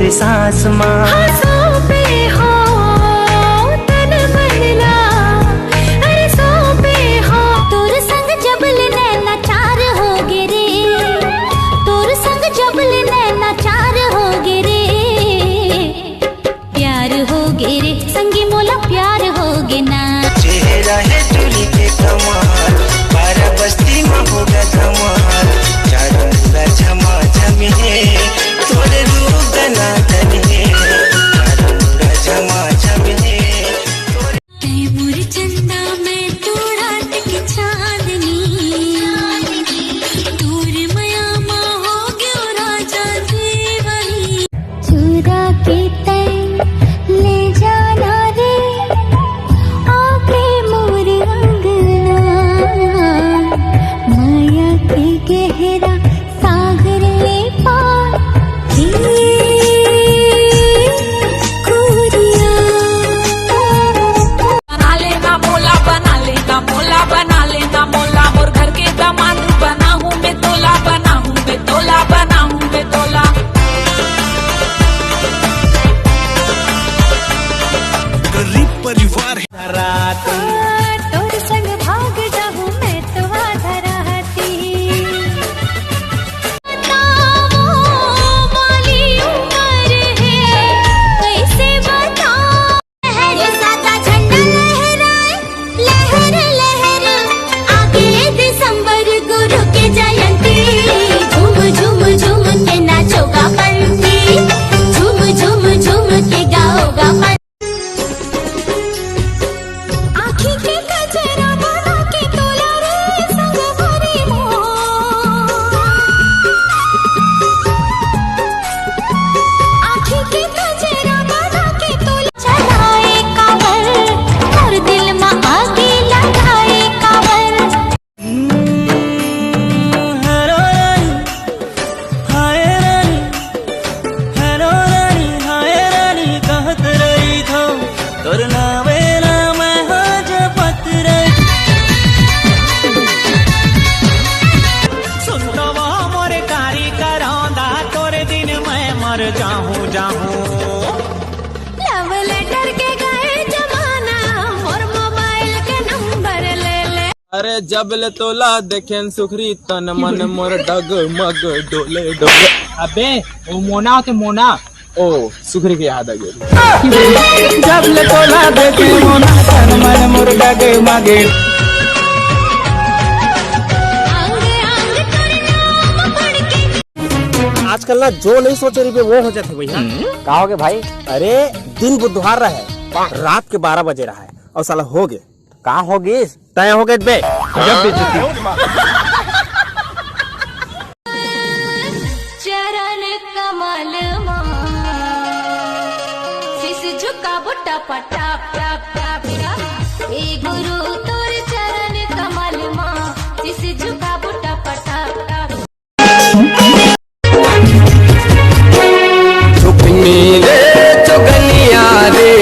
मोरे सास माँ। सौंपे हो तन बदला, अरे सौंपे हो। तोर संग जबल नैना चार हो गे रे, तोर संग जबल नैना चार हो गे रे। प्यार हो गे रे संगी मोला, प्यार हो गे ना। चेहरा है चोली के कमाल, बारह बस्ती में होगा धमाल। चारों पूरा झमा झमी है, तोरे रूप गना धनी है। चारों पूरा झमा झमी है, तैमूर चंदा में तू रात की चांदनी, दूर मयामा हो गयो राजा जी वही। चुरा के तय ले जाना रे, आके मोर अंगना। माया के गहरा सागर ले पार, बना लेना मोला, बना लेना मोला, बना लेना मोला। और घर के दामाद बना हूँ मैं तोला, बना हूँ मैं तोला, बना हूँ मैं तोला। गरीब परिवार है रात। तोर संग भाग जाहूँ मैं तो आधा राती। वाली उम्र है कैसे बताऊं। लहर सादा झंडा लहराए, लहर लहर आगे दिसंबर गुरु की जयंती। झूम झूम झूम के नाचोगा पंथी, झूम झूम झूम के गाओगा पंथी। आँखी के गजरा बना के तोला रे संग भरी मोर। आँखी के गजरा बना के तोला चढ़ाए कांवर, और दिल में आगे लगाए कांवर। हेलो रानी, हाय रानी, हेलो रानी, हाय रानी कहत रही थो, तोर नावे ना मैं हो जपत रही। सुनवा मोरे कारी करौंदा, तोरे दिन मैं मर जाहूँ जाहूँ। लव लेटर के गए जमाना, और मोबाइल के नंबर ले ले। अरे जब ले तोला देखें सुखरी तन मन मोर डग मग डोले डोले। अबे वो मोना होते मोना, ओ सुखरी की याद आ गई। जब ले तोला देखे मोना तन मन मोर डग मगे। अंग अंग तोर नाम पढ़ के। आजकल ना जो नहीं सोचे रही वो हो जाते भैया। कहा होगे भाई? अरे दिन बुधवार रहे, रात के 12 बजे रहा है, और साला हो गए। कहा होगी? तय हो गए बे। चरण कमल शिश झुका बुट्टा पटा टाप टाप टाप। ए गुरु तोर चरण कमल शिश झुका बुट्टा पटा टाप। छुपनी रे चुगनिया रे,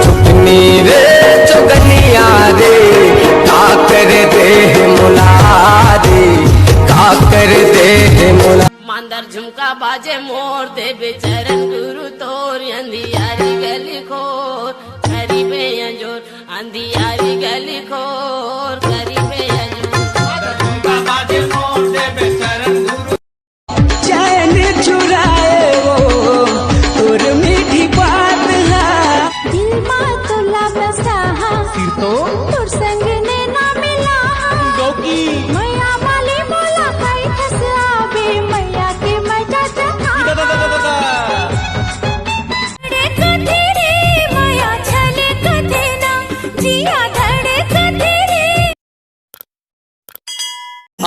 छुपनी रे चुगनिया रे, का कर दे मुला रे, का कर दे मुला। मांदर झुमका बाजे मोर देवे चरण गुरु तोर। अंधियारी गली खोर करी पे अंजोर, अंधियारी गली खोर करी पे चैन चुराए वो तोर मीठी बात है। दिल मा तुला बसा तोर संग ने ना मिला। मैया वाली मोला कई थस आवे, मैया के मजा चखा। धड़े कथे रे मैया छले कथे ना, जिया धड़े कथे रे।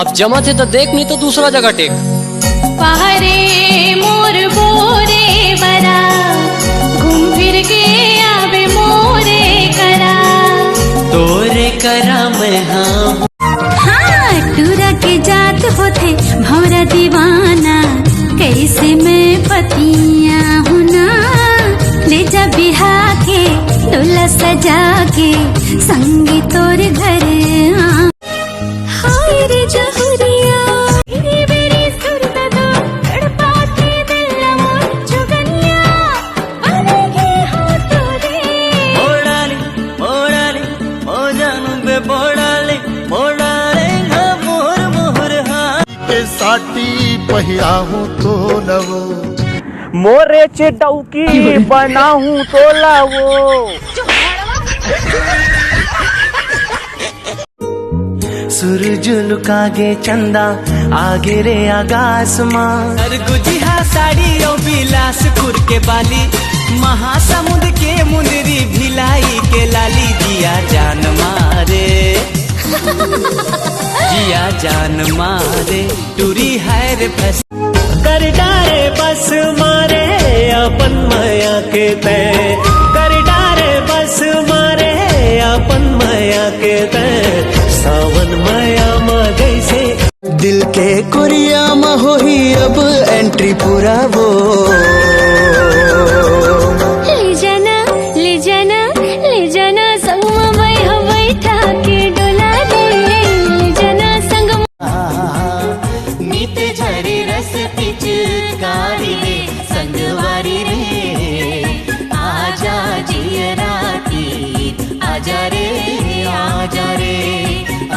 अब जमा थे तो देख, नहीं तो दूसरा जगह टेक। पहरे मोर बोरे बरा, घूम फिर के आवे मोरे करा। तोरे करा मैं हाँ। हाँ टूरा के जात होते भौरा दीवाना, कैसे मैं पतिया हूँ ना। ले जा बिहा के डोला सजा के, संगी तोर घर आ। हाय रे जहुरिया मेरी सुरत दो तड़पा के दिल मोर जुगनिया। पहिराहूं तो लवो मोरे चिटौकी बनाहूं तो लावो। सूरज लुकागे चंदा आगे रे आकाश मां। अर गुजिहा साड़ी और बिलासपुर के बाली, महासमुंद के मुंदरी भिलाई के लाली। जिया जान मारे जिया जान मारे टूरी है रे फस कर डारे बस मारे अपन माया के तय। कर डारे बस मारे अपन माया के तय। सावन माया मा जैसे दिल के कुरिया में हो ही अब एंट्री पूरा वो। ले जाना संग में हवाई ठाके डोला दे। ले जाना संग नीत झरी रस पिचकारी रे संगवारी रे। आजा जिया राती आजा रे आजा रे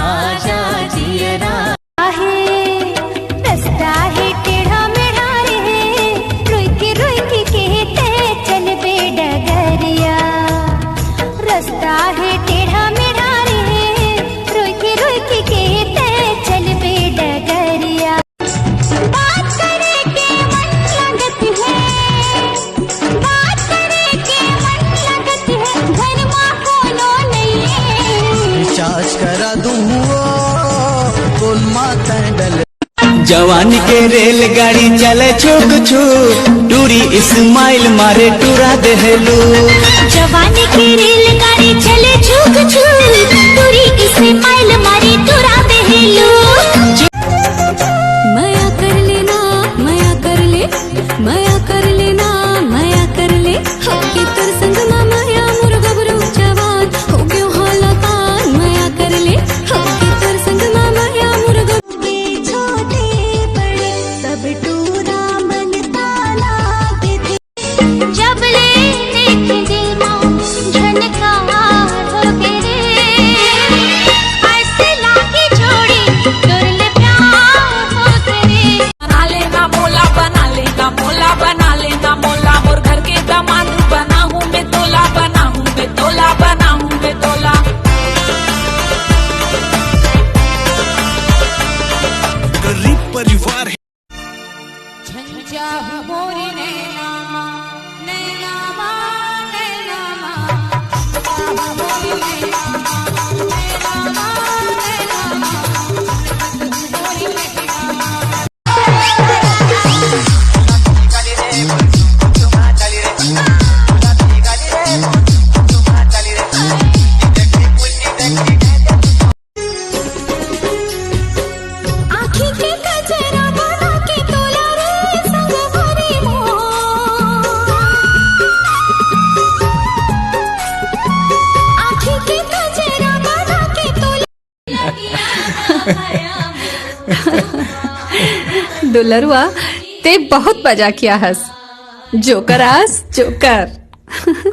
आजा जिया राती। रास्ता है टेढ़ा मेढ़ा रे, रोई के कहते चल बे डगरिया। रास्ता है टेढ़ा मेढ़ा रे, रोई के कहते चल बे डगरिया। बात करे के मन लगत है, बात करे के मन लगत है, घर माँ कोनो नहीं है। रिचार्ज करा दूँ बोल माता डल। जवानी के रेलगाड़ी चले छुक छुक, टूरी इस्माइल मारे टूरा देहलू। जवानी की रेलगाड़ी चले छुक छुक, टूरी इस्माइल मारी टूरा देहलू। माया कर लेना माया कर ले, माया कर लेना माया कर ले। होके तोर संग मा माया मोर गबरू जवान, हो गयो हालकान माया कर ले। होके तोर संग मा माया मोर गबरू। छोटे बड़े सब टूरा मन ताला के थे। जब ले देख दिल मां झनका हो के रे, ऐसे लाके छोड़ी तोर ले प्यार हो के रे। बना लेना मोला, बना लेना मोला, बना लेना मोला। और घर के दामाद बना हूँ मैं तोला, बना हूँ मैं तोला, बना हूँ मैं तोला। गरीब परिवार है। झंझा हूँ मोरी नैना नैना नैना मोरी नैना नैना मोरी नैना। आँखी के गजरा बना के तोला रे संग भरी मोर। आँखी के गजरा बना के तोला। दुलरुआ ते बहुत मजा किया हस। जोकर आस जोकर।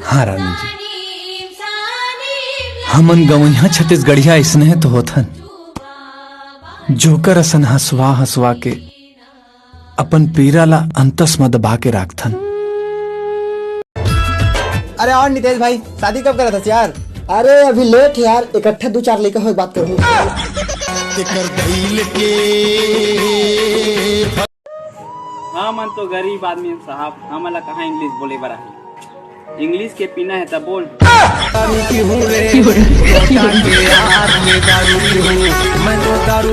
हाँ रानी जी, हमन गवैया छत्तीसगढ़िया इसने तो होथन। जोकर असन हंसवा हंसवा के अपन पीरा ला अंतस में दबा के राखथन। अरे और नितेश भाई शादी कब करा था यार? अरे अभी लेट यार, इकट्ठा 2-4 लेकर हो बात करूँ। हाँ मन तो गरीब आदमी साहब, हमला कहाँ इंग्लिश बोले बरा है। इंग्लिश के पीना है तब बोल। मैं तो दारू